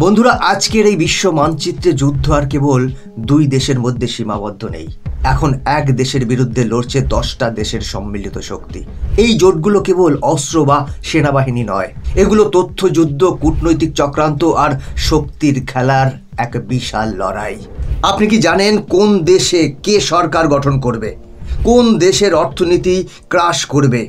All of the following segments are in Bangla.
বন্ধুরা, আজকের এই বিশ্ব মানচিত্রে যুদ্ধ আর কেবল দুই দেশের মধ্যে সীমাবদ্ধ নেই। এখন এক দেশের বিরুদ্ধে লড়ছে 10টা দেশের সম্মিলিত শক্তি। এই জোটগুলো কেবল অস্ত্র বা সেনাবাহিনী নয়, এগুলো তথ্য যুদ্ধ, কূটনৈতিক চক্রান্ত আর শক্তির খেলার এক বিশাল লড়াই। আপনি কি জানেন কোন দেশে কে সরকার গঠন করবে, কোন দেশের অর্থনীতি ক্রাশ করবে,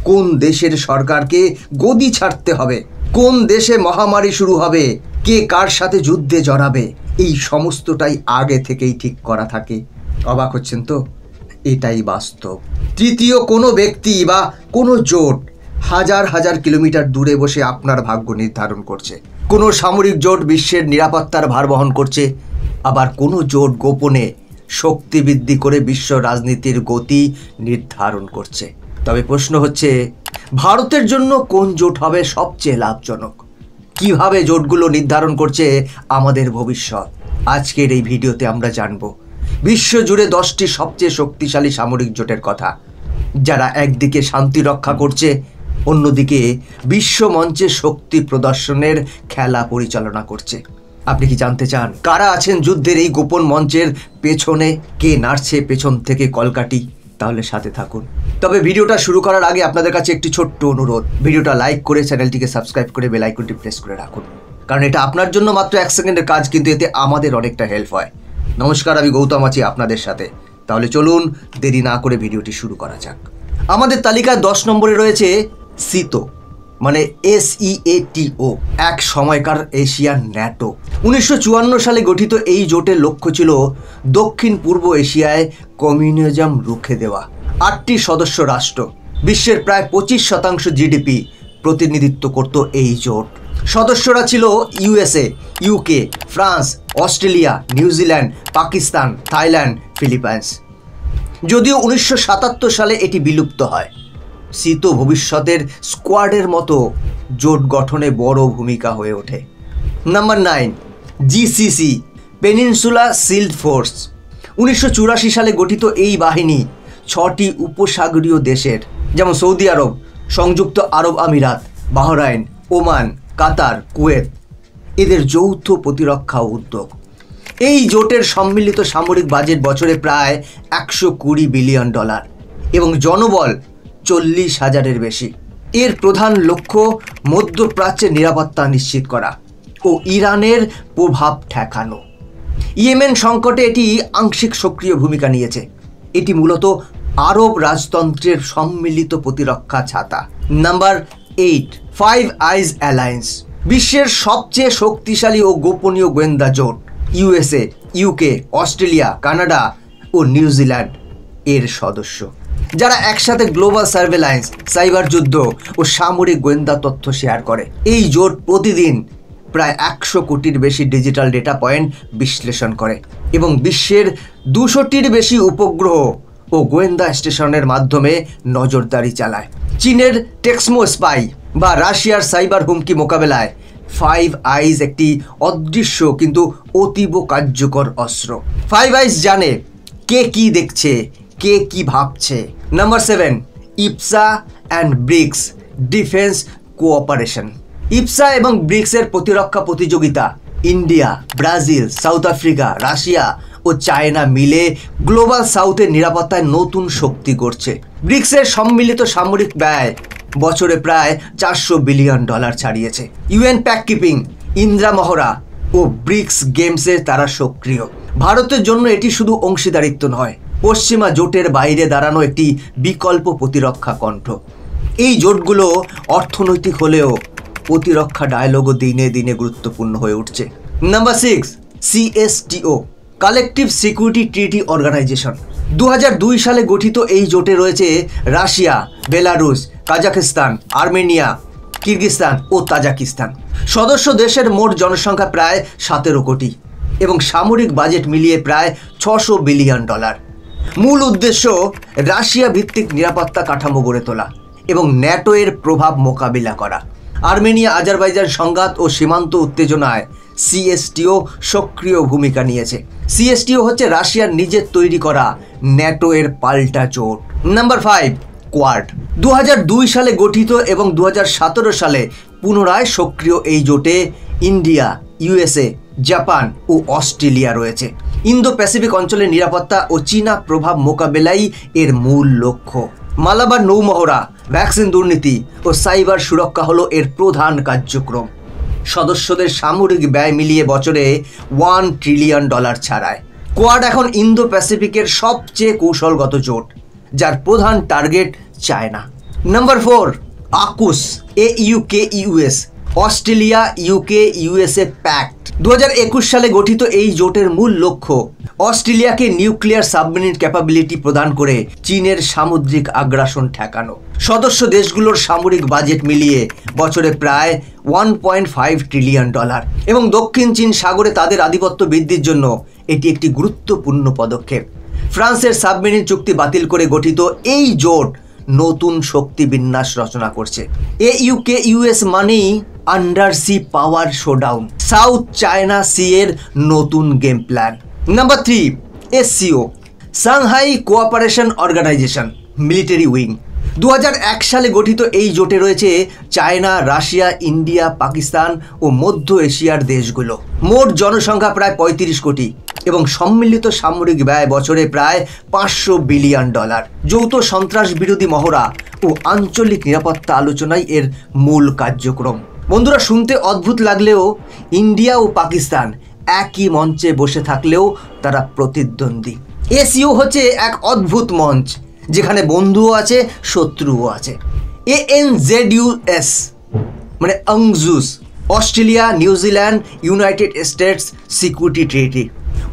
কোন দেশের সরকারকে গদি ছাড়তে হবে, কোন দেশে মহামারী শুরু হবে, কে কার সাথে যুদ্ধে জড়াবে? এই সমস্তটাই আগে থেকেই ঠিক করা থাকে। অবাক হচ্ছেন তো? এটাই বাস্তব। তৃতীয় কোনো ব্যক্তি বা কোনো জোট হাজার হাজার কিলোমিটার দূরে বসে আপনার ভাগ্য নির্ধারণ করছে। কোনো সামরিক জোট বিশ্বের নিরাপত্তার ভার বহন করছে, আবার কোনো জোট গোপনে শক্তি বৃদ্ধি করে বিশ্ব রাজনীতির গতি নির্ধারণ করছে। তবে প্রশ্ন হচ্ছে, ভারতের জন্য কোন জোট হবে সবচেয়ে লাভজনক? কিভাবে জোটগুলো নির্ধারণ করছে আমাদের ভবিষ্যৎ? আজকের এই ভিডিওতে আমরা জানব বিশ্বজুড়ে 10টি সবচেয়ে শক্তিশালী সামরিক জোটের কথা, যারা একদিকে শান্তি রক্ষা করছে, অন্যদিকে বিশ্ব মঞ্চে শক্তি প্রদর্শনের খেলা পরিচালনা করছে। আপনি কি জানতে চান কারা আছেন যুদ্ধের এই গোপন মঞ্চের পেছনে? কে নাড়ছে পেছন থেকে কলকাঠি? তাহলে সাথে থাকুন। তবে ভিডিওটা শুরু করার আগে আপনাদের কাছে একটি ছোট্ট অনুরোধ, ভিডিওটা লাইক করে চ্যানেলটিকে সাবস্ক্রাইব করে বেল আইকনটি প্রেস করে রাখুন, কারণ এটা আপনার জন্য মাত্র 1 সেকেন্ডের কাজ, কিন্তু এতে আমাদের অনেকটা হেল্প হয়। নমস্কার, আমি গৌতম আছি আপনাদের সাথে। তাহলে চলুন দেরি না করে ভিডিওটি শুরু করা যাক। আমাদের তালিকায় 10 নম্বরে রয়েছে সিতো, মানে SEATO, এক সময়কার এশিয়ান ন্যাটো। 1954 সালে গঠিত এই জোটের লক্ষ্য ছিল দক্ষিণ পূর্ব এশিয়ায় কমিউনিজম রুখে দেওয়া। 8টি সদস্য রাষ্ট্র, বিশ্বের প্রায় 25% জিডিপি প্রতিনিধিত্ব করত এই জোট। সদস্যরা ছিল USA, UK, France, Australia, New Zealand, Pakistan, Thailand, Philippines. যদিও 1977 সালে এটি বিলুপ্ত হয়, সিতো ভবিষ্যতের স্কোয়াডের মতো জোট গঠনে বড় ভূমিকা হয়ে ওঠে। Number 9, GCC, peninsula shield force. 1984 সালে গঠিত এই বাহিনী 6টি উপসাগরীয় দেশের, যেমন সৌদি আরব, সংযুক্ত আরব আমিরাত, বাহরাইন, ওমান, কাতার, কুয়েত, এদের যৌথ প্রতিরক্ষা উদ্যোগ। এই জোটের সম্মিলিত সামরিক বাজেট বছরে প্রায় $120 বিলিয়ন এবং জনবল 40,000-এর বেশি। এর প্রধান লক্ষ্য মধ্যপ্রাচ্যের নিরাপত্তা নিশ্চিত করা ও ইরানের প্রভাব ঠেকানো। ইয়েমেন সংকটে এটি আংশিক সক্রিয় ভূমিকা নিয়েছে। এটি মূলত আরব রাজতন্ত্রের সম্মিলিত প্রতিরক্ষা ছাতা। নাম্বার 8, ফাইভ আইজ অ্যালায়েন্স, বিশ্বের সবচেয়ে শক্তিশালী ও গোপনীয় গোয়েন্দা জোট। USA, UK, অস্ট্রেলিয়া, কানাডা ও নিউজিল্যান্ড এর সদস্য, যারা একসাথে গ্লোবাল সার্ভেলায়েন্স, সাইবার যুদ্ধ ও সামরিক গোয়েন্দা তথ্য শেয়ার করে। এই জোট প্রতিদিন প্রায় 100 কোটির বেশি ডিজিটাল ডেটা পয়েন্ট বিশ্লেষণ করে এবং বিশ্বের 200টির বেশি উপগ্রহ ও গোয়েন্দা স্টেশনের মাধ্যমে নজরদারি চালায়। চীনের টেক্সমো স্পাই বা রাশিয়ার সাইবার হুমকি মোকাবেলায় ফাইভ আইজ একটি অদৃশ্য কিন্তু অতীব কার্যকর অস্ত্র। ফাইভ আইজ জানে কে কি দেখছে, কে কি ভাবছে। Number 7, IBSA and BRICS defence cooperation. IBSA এবং ব্রিক্সের প্রতিরক্ষা প্রতিযোগিতা India, Brazil, South Africa, Russia ও চায়না মিলে গ্লোবাল সাউথের নিরাপত্তায় নতুন শক্তি করছে। ব্রিক্সের সম্মিলিত সামরিক ব্যয় বছরে প্রায় $400 বিলিয়ন ছাড়িয়েছে। UN প্যাক কিপিং, ইন্দ্রা মহড়া ও ব্রিক্স গেমসে তারা সক্রিয়। ভারতের জন্য এটি শুধু অংশীদারিত্ব নয়, পশ্চিমা জোটের বাইরে দাঁড়ানো একটি বিকল্প প্রতিরক্ষা কণ্ঠ। এই জোটগুলো অর্থনৈতিক হলেও প্রতিরক্ষা ডায়ালগও দিনে দিনে গুরুত্বপূর্ণ হয়ে উঠছে। Number 6, CSTO, collective security treaty organisation. 2002 সালে গঠিত এই জোটে রয়েছে Russia, Belarus, Kazakhstan, Armenia, Kyrgyzstan ও তাজিকিস্তান। সদস্য দেশের মোট জনসংখ্যা প্রায় 17 কোটি এবং সামরিক বাজেট মিলিয়ে প্রায় $600 বিলিয়ন। মূল উদ্দেশ্য রাশিয়া ভিত্তিক নিরাপত্তা কাঠামো গড়ে তোলা এবং ন্যাটো এর প্রভাব মোকাবিলা করা। আর্মেনিয়া আজারবাইজান সংঘাত ও সীমান্ত উত্তেজনায় CSTO সক্রিয় ভূমিকা নিয়েছে। CSTO হচ্ছে রাশিয়ার নিজের তৈরি করা ন্যাটো এর পাল্টা জোট। Number 5, quad. 2002 সালে গঠিত এবং 2017 সালে পুনরায় সক্রিয় এই জোটে ইন্ডিয়া, ইউএসএ, জাপান ও অস্ট্রেলিয়া রয়েছে। ইন্দো প্যাসিফিক অঞ্চলের নিরাপত্তা ও চীনা প্রভাব মোকাবেলাই এর মূল লক্ষ্য। মালাবার নৌমহড়া, ভ্যাকসিন দুর্নীতি ও সাইবার সুরক্ষা হলো এর প্রধান কার্যক্রম। সদস্যদের সামরিক ব্যয় মিলিয়ে বছরে $1 ট্রিলিয়ন ছাড়ায়। কোয়াড এখন ইন্দো প্যাসিফিকের সবচেয়ে কৌশলগত জোট, যার প্রধান target China. Number 4, AUKUS, AUKUS, Australia, UK, USA pact. 2021 সালে গঠিত এই জোটের মূল লক্ষ্য অস্ট্রেলিয়াকে নিউক্লিয়ার সাবমেরিন ক্যাপাবিলিটি প্রদান করে চীনের সামুদ্রিক আগ্রাসন ঠেকানো। সদস্য দেশগুলোর সামরিক বাজেট মিলিয়ে বছরে প্রায় $1.5 ট্রিলিয়ন এবং দক্ষিণ চীন সাগরে তাদের আধিপত্য বৃদ্ধির জন্য এটি একটি গুরুত্বপূর্ণ পদক্ষেপ। ফ্রান্সের সাবমেরিন চুক্তি বাতিল করে গঠিত এই জোট নতুন শক্তি বিন্যাস রচনা করছে। AUKUS মানেই under sea power showdown, south China sea এর নতুন game plan. Number 3, SCO, Shanghai cooperation organisation, military wing. 2001 সালে গঠিত এই জোটে রয়েছে চায়না, রাশিয়া, ইন্ডিয়া, পাকিস্তান ও মধ্য এশিয়ার দেশগুলো। মোট জনসংখ্যা প্রায় 35 কোটি এবং সম্মিলিত সামরিক ব্যয় বছরে প্রায় $500 বিলিয়ন। যৌথ সন্ত্রাস বিরোধী মহড়া ও আঞ্চলিক নিরাপত্তা আলোচনায় এর মূল কার্যক্রম। বন্ধুরা, শুনতে অদ্ভুত লাগলেও ইন্ডিয়া ও পাকিস্তান একই মঞ্চে বসে থাকলেও তারা প্রতিদ্বন্দ্বী। SCO হচ্ছে এক অদ্ভুত মঞ্চ, যেখানে বন্ধুও আছে, শত্রুও আছে। ANZUS মানে ANZUS, Australia, New Zealand, united states security treaty.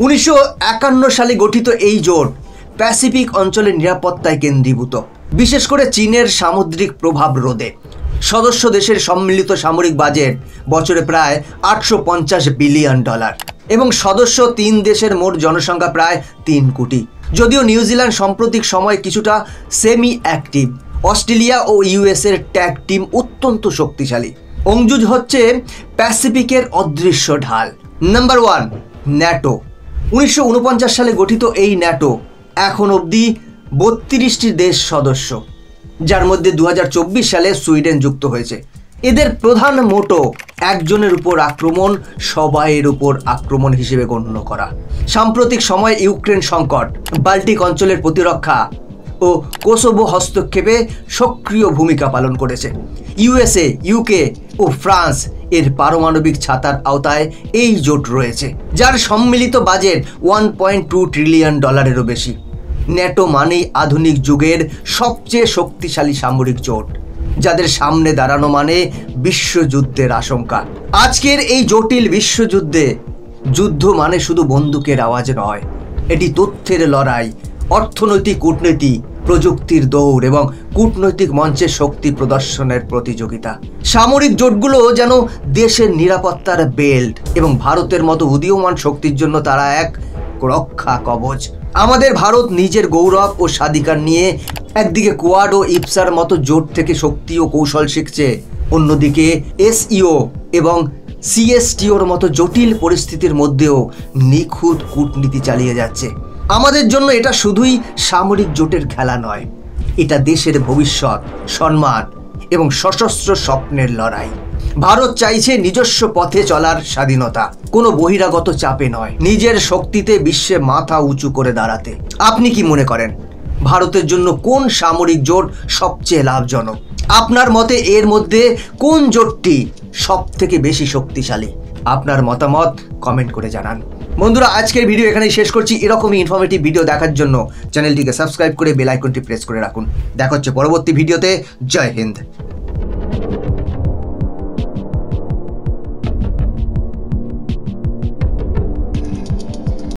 1951 সালে গঠিত এই জোট প্যাসিফিক অঞ্চলের নিরাপত্তায় কেন্দ্রীভূত, বিশেষ করে চীনের সামুদ্রিক প্রভাব রোধে। সদস্য দেশের সম্মিলিত সামরিক বাজেট বছরে প্রায় $850 বিলিয়ন এবং সদস্য 3 দেশের মোট জনসংখ্যা প্রায় 3 কোটি। যদিও নিউজিল্যান্ড সাম্প্রতিক সময় কিছুটা সেমি অ্যাক্টিভ, অস্ট্রেলিয়া ও ইউএসএর ট্যাগ টিম অত্যন্ত শক্তিশালী। অংজুজ হচ্ছে প্যাসিফিকের অদৃশ্য ঢাল। Number 1, NATO. 1949 সালে গঠিত এই ন্যাটো এখন অবধি 32টি দেশ সদস্য, যার মধ্যে 2024 সালে সুইডেন যুক্ত হয়েছে। এদের প্রধান মোটো একজনের উপর আক্রমণ সবাইয়ের উপর আক্রমণ হিসেবে গণ্য করা। সাম্প্রতিক সময়ে ইউক্রেন সংকট, বাল্টিক অঞ্চলের প্রতিরক্ষা ও কোসোভো হস্তক্ষেপে সক্রিয় ভূমিকা পালন করেছে। ইউএসএ, ইউকে ও ফ্রান্স এর পারমাণবিক ছাতার আওতায় এই জোট রয়েছে, যার সম্মিলিত বাজেট $1.2 ট্রিলিয়ন বেশি। ন্যাটো মানেই আধুনিক যুগের সবচেয়ে শক্তিশালী সামরিক জোট, যাদের সামনে দাঁড়ানো মানে বিশ্বযুদ্ধের আশঙ্কা। আজকের এই জটিল বিশ্বযুদ্ধে যুদ্ধ মানে শুধু বন্দুকের আওয়াজ নয়, এটি তথ্যের লড়াই, অর্থনৈতিক কূটনীতি, প্রযুক্তির দৌড় এবং কূটনৈতিক মঞ্চে শক্তি প্রদর্শনের প্রতিযোগিতা। সামরিক জোটগুলো যেন দেশের নিরাপত্তার বেল্ট এবং ভারতের মতো উদীয়মান শক্তির জন্য তারা এক রক্ষা কবচ। আমাদের ভারত নিজের গৌরব ও স্বাধিকার নিয়ে একদিকে কোয়াড ও ইপসার মতো জোট থেকে শক্তি ও কৌশল শিখছে, অন্যদিকে SEO এবং CSTOর মতো জটিল পরিস্থিতির মধ্যেও নিখুঁত কূটনীতি চালিয়ে যাচ্ছে। আমাদের জন্য এটা শুধুই সামরিক জোটের খেলা নয়, এটা দেশের ভবিষ্যৎ, সম্মান এবং সশস্ত্র স্বপ্নের লড়াই। ভারত চাইছে নিজস্ব পথে চলার স্বাধীনতা, কোনো বহিরাগত চাপে নয়, নিজের শক্তিতে বিশ্বে মাথা উঁচু করে দাঁড়াতে। আপনি কি মনে করেন ভারতের জন্য কোন সামরিক জোট সবচেয়ে লাভজনক? আপনার মতে এর মধ্যে কোন জোটটি সবথেকে বেশি শক্তিশালী? আপনার মতামত কমেন্ট করে জানান। বন্ধুরা, আজকের ভিডিও এখানেই শেষ করছি। এরকমই ইনফরমেটিভ ভিডিও দেখার জন্য চ্যানেলটিকে সাবস্ক্রাইব করে বেল আইকনটি প্রেস করে রাখুন। দেখা হচ্ছে পরবর্তী ভিডিওতে। জয় হিন্দ।